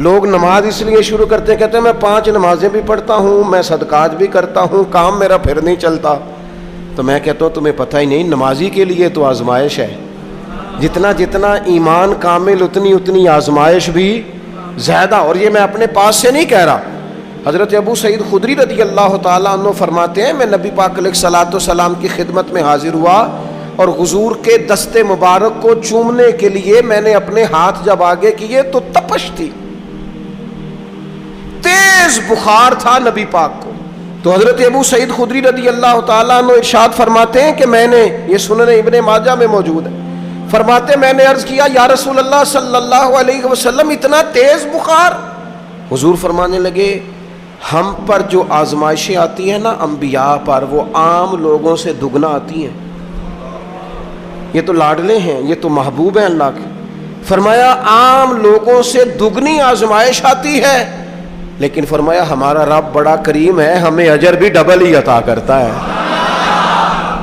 لوگ نماز اس لیے شروع کرتے ہیں، کہتے ہیں میں 5 نمازیں بھی پڑھتا ہوں، میں صدقات بھی کرتا ہوں، کام میرا پھر نہیں چلتا. تو میں کہتا ہوں تمہیں پتہ ہی نہیں، نمازی کے لیے تو آزمائش ہے. جتنا جتنا ایمان کامل اتنی آزمائش بھی زیادہ. اور یہ میں اپنے پاس سے نہیں کہہ رہا. حضرت ابو سعید خدری رضی اللہ تعالیٰ عنہ فرماتے ہیں میں نبی پاک علیہ الصلوۃ والسلام کی خدمت میں حاضر ہوا اور حضور کے دست مبارک کو چومنے کے لیے میں نے اپنے ہاتھ جب آگے کیے تو تپش تھی، تیز بخار تھا نبی پاک کو. تو حضرت ابو سعید خدری رضی اللہ تعالیٰ عنہ ارشاد فرماتے ہیں کہ میں نے، یہ سنن ابن ماجہ میں موجود ہے، فرماتے میں نے عرض کیا یا رسول اللہ صلی اللہ علیہ وسلم اتنا تیز بخار؟ حضور فرمانے لگے ہم پر جو آزمائشیں آتی ہیں نا انبیاء پر، وہ عام لوگوں سے دگنا آتی ہیں. یہ تو لاڈلے ہیں، یہ تو محبوب ہیں اللہ کے. فرمایا عام لوگوں سے دگنی آزمائش آتی ہے، لیکن فرمایا ہمارا رب بڑا کریم ہے، ہمیں اجر بھی ڈبل ہی عطا کرتا ہے،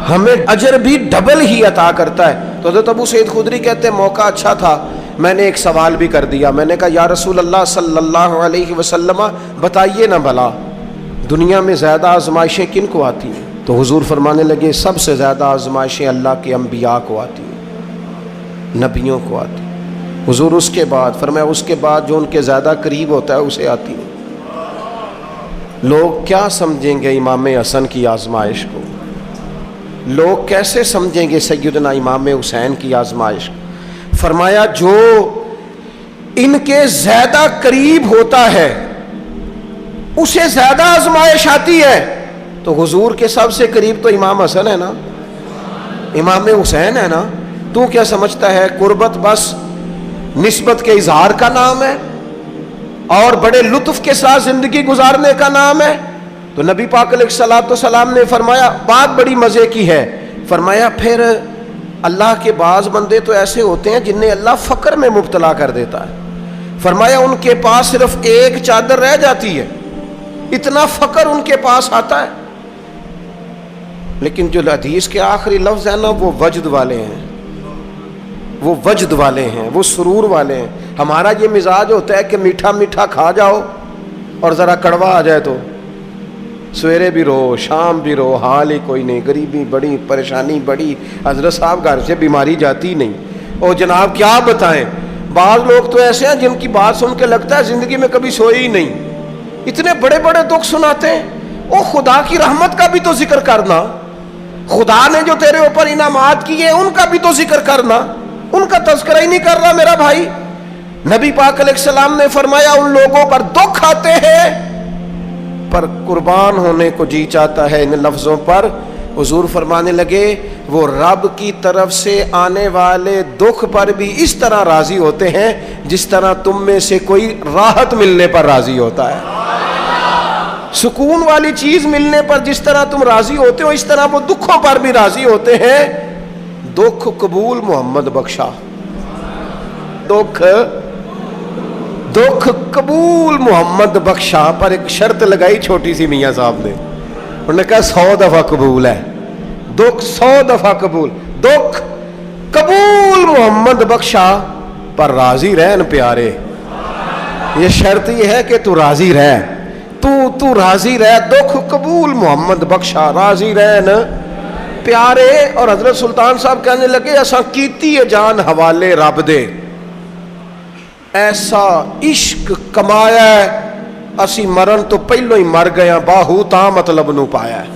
ہمیں اجر بھی ڈبل ہی عطا کرتا ہے. تو حضرت ابو سعید خدری کہتے ہیں موقع اچھا تھا، میں نے ایک سوال بھی کر دیا. میں نے کہا یا رسول اللہ صلی اللہ علیہ وسلم بتائیے نا بھلا دنیا میں زیادہ آزمائشیں کن کو آتی ہیں؟ تو حضور فرمانے لگے سب سے زیادہ آزمائشیں اللہ کے انبیاء کو آتی ہیں، نبیوں کو آتی ہیں. حضور اس کے بعد فرمایا اس کے بعد جو ان کے زیادہ قریب ہوتا ہے اسے آتی ہیں. لوگ کیا سمجھیں گے امام حسن کی آزمائش کو؟ لوگ کیسے سمجھیں گے سیدنا امام حسین کی آزمائش کو؟ فرمایا جو ان کے زیادہ قریب ہوتا ہے اسے زیادہ آزمائش آتی ہے. تو حضور کے سب سے قریب تو امام حسن ہے نا، امام حسین ہے نا. تو کیا سمجھتا ہے قربت بس نسبت کے اظہار کا نام ہے اور بڑے لطف کے ساتھ زندگی گزارنے کا نام ہے؟ تو نبی پاک علیہ الصلوۃ والسلام نے فرمایا بات بڑی مزے کی ہے. فرمایا پھر اللہ کے بعض بندے تو ایسے ہوتے ہیں جنہیں اللہ فقر میں مبتلا کر دیتا ہے. فرمایا ان کے پاس صرف ایک چادر رہ جاتی ہے، اتنا فقر ان کے پاس آتا ہے. لیکن جو حدیث کے آخری لفظ ہیں نا وہ وجد والے ہیں، وہ وجد والے ہیں، وہ سرور والے ہیں. ہمارا یہ مزاج ہوتا ہے کہ میٹھا میٹھا کھا جاؤ اور ذرا کڑوا آ جائے تو سویرے بھی رو شام بھی رو، حال ہی کوئی نہیں، غریبی بڑی، پریشانی بڑی، حضرت صاحب گھر سے بیماری جاتی نہیں. اور جناب کیا بتائیں، بعض لوگ تو ایسے ہیں جن کی بات سن کے لگتا ہے زندگی میں کبھی سوئے ہی نہیں، اتنے بڑے بڑے دکھ سناتے ہیں. او خدا کی رحمت کا بھی تو ذکر کرنا، خدا نے جو تیرے اوپر انعامات کیے ان کا بھی تو ذکر کرنا. ان کا تذکرہ ہی نہیں کر رہا میرا بھائی. نبی پاک علیہ السلام نے فرمایا ان لوگوں پر دکھ آتے ہیں پر قربان ہونے کو جی چاہتا ہے ان لفظوں پر. حضور فرمانے لگے وہ رب کی طرف سے آنے والے دکھ پر بھی اس طرح راضی ہوتے ہیں جس طرح تم میں سے کوئی راحت ملنے پر راضی ہوتا ہے. سکون والی چیز ملنے پر جس طرح تم راضی ہوتے ہو اس طرح وہ دکھوں پر بھی راضی ہوتے ہیں. دکھ قبول محمد بخشا، دکھ قبول محمد بخشا. پر ایک شرط لگائی چھوٹی سی میاں صاحب نے، انہوں نے کہا 100 دفعہ قبول ہے، دکھ 100 دفعہ قبول. دکھ قبول محمد بخشا پر راضی رہن پیارے. یہ شرط یہ ہے کہ تو راضی رہ، تو راضی رہ. دکھ قبول محمد بخشا، راضی رہن پیارے. اور حضرت سلطان صاحب کہنے لگے اساں کیتی ہے جان حوالے رب دے، ایسا عشق کمایا ہے اسی مرن تو پہلو ہی مر گیا، باہو تا مطلب نو پایا ہے.